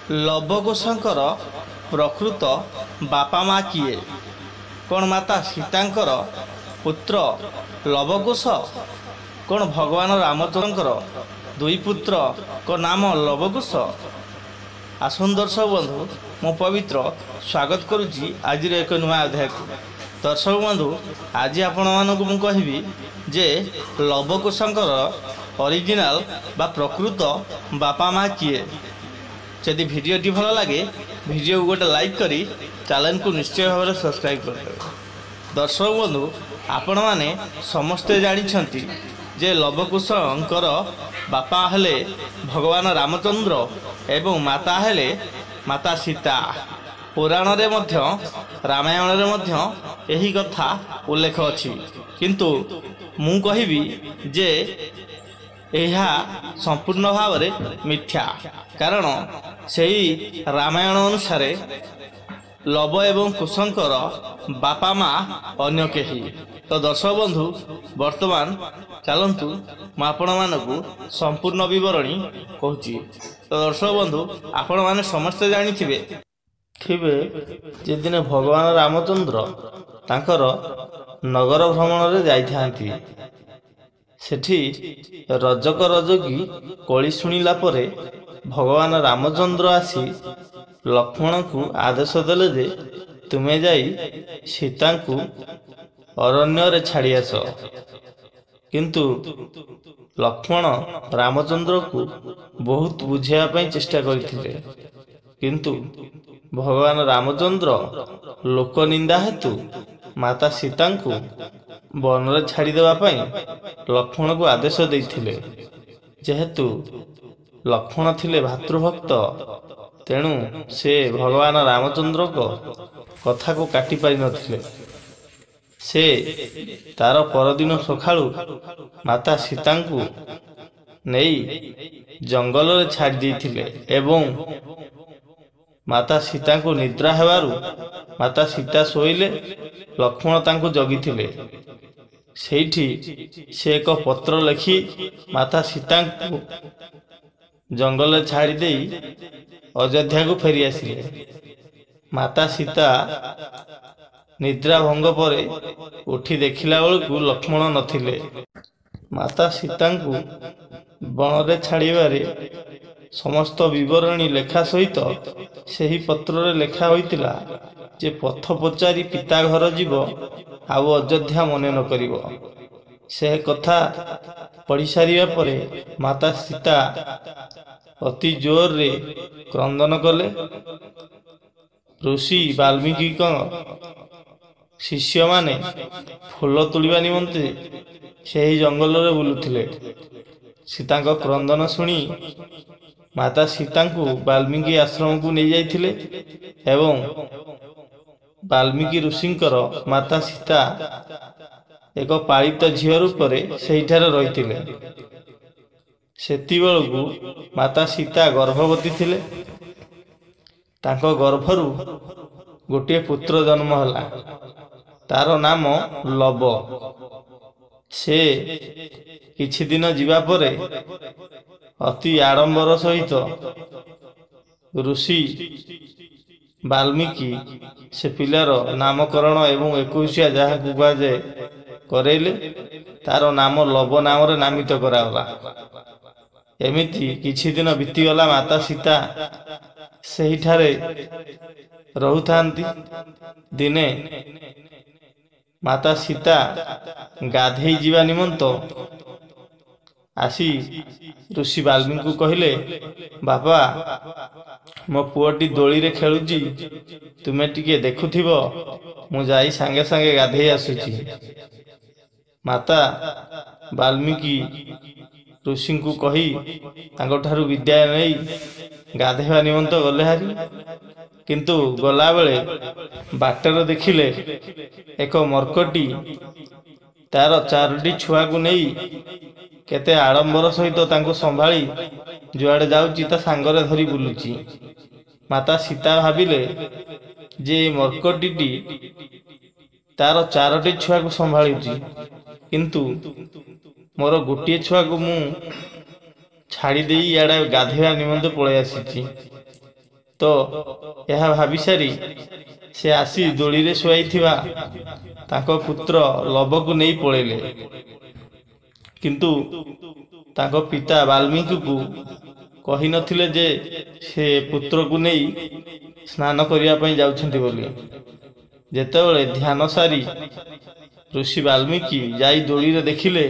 ଲବକୁଶଙ୍କର ପ୍ରକୃତ ବାପା ମା କିଏ? କ'ଣ ମାତା ସୀତାଙ୍କର ପୁତ୍ର ଲବକୁଶ? କ'ଣ ଭଗବାନ ରାମଚନ୍ଦ୍ରଙ୍କର ଦୁଇ ପୁତ୍ରଙ୍କ ନାମ ଲବକୁଶ? ଆସନ୍ତୁ ଦର୍ଶକ ବନ୍ଧୁ, ମୁଁ ପବିତ୍ର ସ୍ୱାଗତ କରୁଛି ଆଜିର ଏକ ନୂଆ ଅଧ୍ୟାୟକୁ। ଦର୍ଶକ ବନ୍ଧୁ, ଆଜି ଆପଣମାନଙ୍କୁ ମୁଁ କହିବି ଯେ ଲବକୁଶଙ୍କର ଅରିଜିନାଲ ବା ପ୍ରକୃତ ବାପା ମା କିଏ। ଯଦି ଭିଡ଼ିଓଟି ଭଲ ଲାଗେ ଭିଡ଼ିଓକୁ ଗୋଟେ ଲାଇକ୍ କରି ଚ୍ୟାନେଲକୁ ନିଶ୍ଚୟ ଭାବରେ ସବସ୍କ୍ରାଇବ୍ କରିଦେବେ। ଦର୍ଶକ ବନ୍ଧୁ, ଆପଣମାନେ ସମସ୍ତେ ଜାଣିଛନ୍ତି ଯେ ଲବକୁଶଙ୍କର ବାପା ହେଲେ ଭଗବାନ ରାମଚନ୍ଦ୍ର ଏବଂ ମାତା ହେଲେ ମାତା ସୀତା। ପୁରାଣରେ ମଧ୍ୟ ରାମାୟଣରେ ମଧ୍ୟ ଏହି କଥା ଉଲ୍ଲେଖ ଅଛି, କିନ୍ତୁ ମୁଁ କହିବି ଯେ ଏହା ସମ୍ପୂର୍ଣ୍ଣ ଭାବରେ ମିଥ୍ୟା। କାରଣ ସେହି ରାମାୟଣ ଅନୁସାରେ ଲବ ଏବଂ କୁଶଙ୍କର ବାପା ମା ଅନ୍ୟ କେହି। ତ ଦର୍ଶକ ବନ୍ଧୁ, ବର୍ତ୍ତମାନ ଚାଲନ୍ତୁ ମୁଁ ଆପଣମାନଙ୍କୁ ସମ୍ପୂର୍ଣ୍ଣ ବିବରଣୀ କହୁଛି। ତ ଦର୍ଶକ ବନ୍ଧୁ, ଆପଣମାନେ ସମସ୍ତେ ଜାଣିଥିବେ ଯେଦିନ ଭଗବାନ ରାମଚନ୍ଦ୍ର ତାଙ୍କର ନଗର ଭ୍ରମଣରେ ଯାଇଥାନ୍ତି, ସେଠି ରଜକ ରଜକୀ କଳି ଶୁଣିଲା ପରେ ଭଗବାନ ରାମଚନ୍ଦ୍ର ଆସି ଲକ୍ଷ୍ମଣଙ୍କୁ ଆଦେଶ ଦେଲେ ଯେ ତୁମେ ଯାଇ ସୀତାଙ୍କୁ ଅରଣ୍ୟରେ ଛାଡ଼ି ଆସ। କିନ୍ତୁ ଲକ୍ଷ୍ମଣ ରାମଚନ୍ଦ୍ରକୁ ବହୁତ ବୁଝାଇବା ପାଇଁ ଚେଷ୍ଟା କରିଥିଲେ, କିନ୍ତୁ ଭଗବାନ ରାମଚନ୍ଦ୍ର ଲୋକନିନ୍ଦା ହେତୁ ମାତା ସୀତାଙ୍କୁ ବନରେ ଛାଡ଼ିଦେବା ପାଇଁ ଲକ୍ଷ୍ମଣକୁ ଆଦେଶ ଦେଇଥିଲେ। ଯେହେତୁ ଲକ୍ଷ୍ମଣ ଥିଲେ ଭାତୃଭକ୍ତ, ତେଣୁ ସେ ଭଗବାନ ରାମଚନ୍ଦ୍ରଙ୍କ କଥାକୁ କାଟି ପାରିନଥିଲେ। ସେ ତାର ପରଦିନ ସକାଳୁ ମାତା ସୀତାଙ୍କୁ ନେଇ ଜଙ୍ଗଲରେ ଛାଡ଼ି ଦେଇଥିଲେ ଏବଂ ମାତା ସୀତାଙ୍କୁ ନିଦ୍ରା ହେବାରୁ ମାତା ସୀତା ଶୋଇଲେ ଲକ୍ଷ୍ମଣ ତାଙ୍କୁ ଜଗିଥିଲେ। ସେଇଠି ସେ ଏକ ପତ୍ର ଲେଖି ମାତା ସୀତାଙ୍କୁ ଜଙ୍ଗଲରେ ଛାଡ଼ି ଦେଇ ଅଯୋଧ୍ୟାକୁ ଫେରି ଆସିଲେ। ମାତା ସୀତା ନିଦ୍ରା ଭଙ୍ଗ ପରେ ଉଠି ଦେଖିଲା ବେଳକୁ ଲକ୍ଷ୍ମଣ ନଥିଲେ। ମାତା ସୀତାଙ୍କୁ ବଣରେ ଛାଡ଼ିବାରେ ସମସ୍ତ ବିବରଣୀ ଲେଖା ସହିତ ସେହି ପତ୍ରରେ ଲେଖା ହୋଇଥିଲା ଯେ ପଥ ପଚାରି ପିତା ଘର ଯିବ, ଆଉ ଅଯୋଧ୍ୟା ମନେ ନ କରିବ। ସେ କଥା ପଢ଼ି ସାରିବା ପରେ ମାତା ସୀତା ଅତି ଜୋରରେ କ୍ରନ୍ଦନ କଲେ। ଋଷି ବାଲ୍ମୀକିଙ୍କ ଶିଷ୍ୟମାନେ ଫୁଲ ତୋଳିବା ନିମନ୍ତେ ସେହି ଜଙ୍ଗଲରେ ବୁଲୁଥିଲେ। ସୀତାଙ୍କ କ୍ରନ୍ଦନ ଶୁଣି ମାତା ସୀତାଙ୍କୁ ବାଲ୍ମୀକି ଆଶ୍ରମକୁ ନେଇଯାଇଥିଲେ ଏବଂ ବାଲ୍ମୀକି ଋଷିଙ୍କର ମାତା ସୀତା ଏକ ପାଳିତ ଝିଅ ରୂପରେ ସେହିଠାରେ ରହିଥିଲେ। ସେତିବେଳକୁ ମାତା ସୀତା ଗର୍ଭବତୀ ଥିଲେ। ତାଙ୍କ ଗର୍ଭରୁ ଗୋଟିଏ ପୁତ୍ର ଜନ୍ମ ହେଲା। ତାର ନାମ ଲବ। ସେ କିଛି ଦିନ ଯିବା ପରେ ଅତି ଆଡ଼ମ୍ବର ସହିତ ଋଷି ବାଲ୍ମୀକି ସେ ପିଲାର ନାମକରଣ ଏବଂ 21 ଯାହାକୁ କୁହାଯାଏ କରେଇଲେ। ତାର ନାମ ଲବ ନାମରେ ନାମିତ କରାଗଲା। ଏମିତି କିଛି ଦିନ ବିତିଗଲା। ମାତା ସୀତା ସେହିଠାରେ ରହୁଥାନ୍ତି। ଦିନେ ମାତା ସୀତା ଗାଧେଇ ଯିବା ନିମନ୍ତ ଆସି ଋଷି ବାଲ୍ମୀଙ୍କୁ କହିଲେ, ବାପା, ମୋ ପୁଅଟି ଦୋଳିରେ ଖେଳୁଛି, ତୁମେ ଟିକେ ଦେଖୁଥିବ, ମୁଁ ଯାଇ ସାଙ୍ଗେ ସାଙ୍ଗେ ଗାଧେଇ ଆସୁଛି। ମାତା ବାଲ୍ମୀକି ଋଷିଙ୍କୁ କହି ତାଙ୍କଠାରୁ ବିଦାୟ ନେଇ ଗାଧେଇବା ନିମନ୍ତ ଗଲେ ହାରି। କିନ୍ତୁ ଗଲାବେଳେ ବାଟରେ ଦେଖିଲେ ଏକ ମର୍କଟି ତାର 4ଟି ଛୁଆକୁ ନେଇ କେତେ ଆଡ଼ମ୍ବର ସହିତ ତାଙ୍କୁ ସମ୍ଭାଳି ଯୁଆଡ଼େ ଯାଉଛି ତା ସାଙ୍ଗରେ ଧରି ବୁଲୁଛି। ମାତା ସୀତା ଭାବିଲେ ଯେ ମର୍କଟିଟି ତାର 4ଟି ଛୁଆକୁ ସମ୍ଭାଳୁଛି, କିନ୍ତୁ ମୋର ଗୋଟିଏ ଛୁଆକୁ ମୁଁ ଛାଡ଼ି ଦେଇ ଇଆଡ଼େ ଗାଧେଇବା ନିମନ୍ତେ ପଳେଇ ଆସିଛି। ତ ଏହା ଭାବି ସାରି ସେ ଆସି ଦୋଳିରେ ଶୁଆଇଥିବା ତାଙ୍କ ପୁତ୍ର ଲବକୁ ନେଇ ପଳେଇଲେ। କିନ୍ତୁ ତାଙ୍କ ପିତା ବାଲ୍ମୀକିକୁ କହିନଥିଲେ ଯେ ସେ ପୁତ୍ରକୁ ନେଇ ସ୍ନାନ କରିବା ପାଇଁ ଯାଉଛନ୍ତି ବୋଲି। ଯେତେବେଳେ ଧ୍ୟାନ ସାରି ଋଷି ବାଲ୍ମୀକି ଯାଇ ଦୋଳିରେ ଦେଖିଲେ,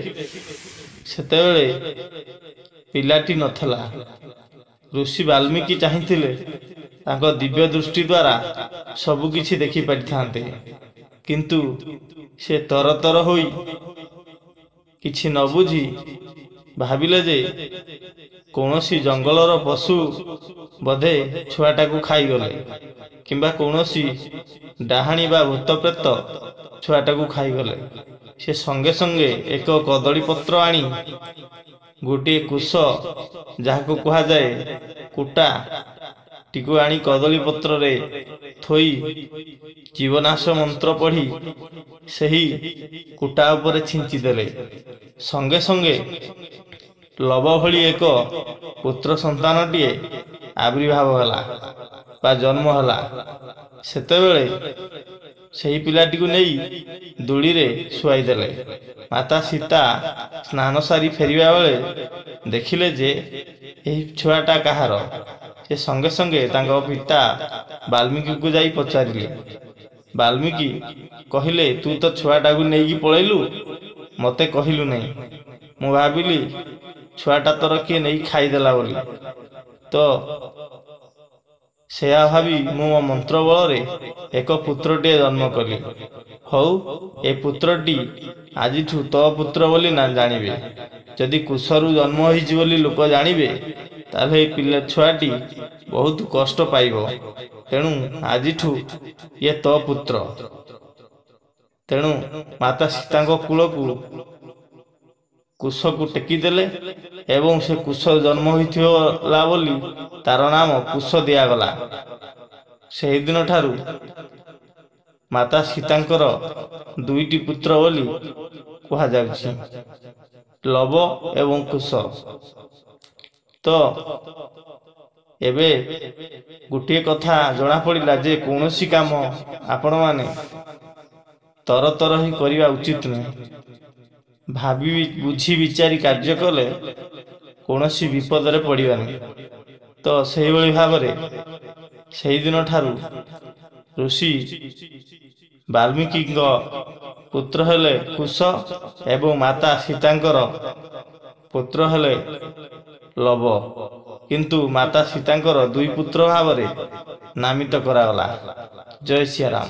ସେତେବେଳେ ପିଲାଟି ନଥିଲା। ଋଷି ବାଲ୍ମୀକି ଚାହିଁଥିଲେ ତାଙ୍କ ଦିବ୍ୟ ଦୃଷ୍ଟି ଦ୍ୱାରା ସବୁକିଛି ଦେଖିପାରିଥାନ୍ତେ, କିନ୍ତୁ ସେ ତରତର ହୋଇ କିଛି ନ ବୁଝି ଭାବିଲେ ଯେ କୌଣସି ଜଙ୍ଗଲର ପଶୁ ବୋଧେ ଛୁଆଟାକୁ ଖାଇଗଲେ, କିମ୍ବା କୌଣସି ଡାହାଣୀ ବା ଭୂତପ୍ରେତ ଛୁଆଟାକୁ ଖାଇଗଲେ। ସେ ସଙ୍ଗେ ସଙ୍ଗେ ଏକ କଦଳୀ ପତ୍ର ଆଣି ଗୋଟିଏ କୁଶ, ଯାହାକୁ କୁହାଯାଏ କୁଟା, ଟିକୁ ଆଣି କଦଳୀ ପତ୍ରରେ ଥୋଇ ଜୀବନାଶ ମନ୍ତ୍ର ପଢ଼ି ସେହି କୁଟା ଉପରେ ଛିଞ୍ଚିଦେଲେ। ସଙ୍ଗେ ସଙ୍ଗେ ଲବ ଭଳି ଏକ ପୁତ୍ର ସନ୍ତାନଟିଏ ଆବିର୍ଭାବ ହେଲା ବା ଜନ୍ମ ହେଲା। ସେତେବେଳେ ସେହି ପିଲାଟିକୁ ନେଇ ଦୋଳିରେ ଶୁଆଇଦେଲେ। ମାତା ସୀତା ସ୍ନାନ ସାରି ଫେରିବା ବେଳେ ଦେଖିଲେ ଯେ ଏହି ଛୁଆଟା କାହାର। ସେ ସଙ୍ଗେ ସଙ୍ଗେ ତାଙ୍କ ପିତା ବାଲ୍ମୀକିକୁ ଯାଇ ପଚାରିଲେ। ବାଲ୍ମୀକି କହିଲେ, ତୁ ତ ଛୁଆଟାକୁ ନେଇକି ପଳେଇଲୁ, ମୋତେ କହିଲୁ ନାହିଁ। ମୁଁ ଭାବିଲି ଛୁଆଟା ତୋର କିଏ ନେଇ ଖାଇଦେଲା ବୋଲି। ତ ସେୟା ଭାବି ମୁଁ ମୋ ମନ୍ତ୍ର ବଳରେ ଏକ ପୁତ୍ରଟିଏ ଜନ୍ମ କଲି। ହଉ, ଏ ପୁତ୍ରଟି ଆଜିଠୁ ତୋ ପୁତ୍ର ବୋଲି ନା ଜାଣିବେ। ଯଦି କୁଶରୁ ଜନ୍ମ ହୋଇଛି ବୋଲି ଲୋକ ଜାଣିବେ, ତାହେଲେ ଏ ପିଲା ଛୁଆଟି ବହୁତ କଷ୍ଟ ପାଇବ। ତେଣୁ ଆଜିଠୁ ଇଏ ତୋ ପୁତ୍ର। ତେଣୁ ମାତା ସୀତାଙ୍କ କୂଳକୁ କୁଶକୁ ଟେକିଦେଲେ ଏବଂ ସେ କୁଶ ଜନ୍ମ ହୋଇଥିଲା ବୋଲି ତାର ନାମ କୁଶ ଦିଆଗଲା। ସେହିଦିନ ଠାରୁ ମାତା ସୀତାଙ୍କର ଦୁଇଟି ପୁତ୍ର ବୋଲି କୁହାଯାଉଛି, ଲବ ଏବଂ କୁଶ। ତ ଏବେ ଗୋଟିଏ କଥା ଜଣାପଡ଼ିଲା ଯେ କୌଣସି କାମ ଆପଣମାନେ ତରତର ହିଁ କରିବା ଉଚିତ ନୁହେଁ। ଭାବି ବୁଝି ବିଚାରି କାର୍ଯ୍ୟ କଲେ କୌଣସି ବିପଦରେ ପଡ଼ିବାନି। ତ ସେହିଭଳି ଭାବରେ ସେହିଦିନ ଠାରୁ ଋଷି ବାଲ୍ମୀକିଙ୍କ ପୁତ୍ର ହେଲେ କୁଶ ଏବଂ ମାତା ସୀତାଙ୍କର ପୁତ୍ର ହେଲେ ଲବ। କିନ୍ତୁ ମାତା ସୀତାଙ୍କର ଦୁଇ ପୁତ୍ର ଭାବରେ ନାମିତ କରାଗଲା। ଜୟ ସିୟାରାମ।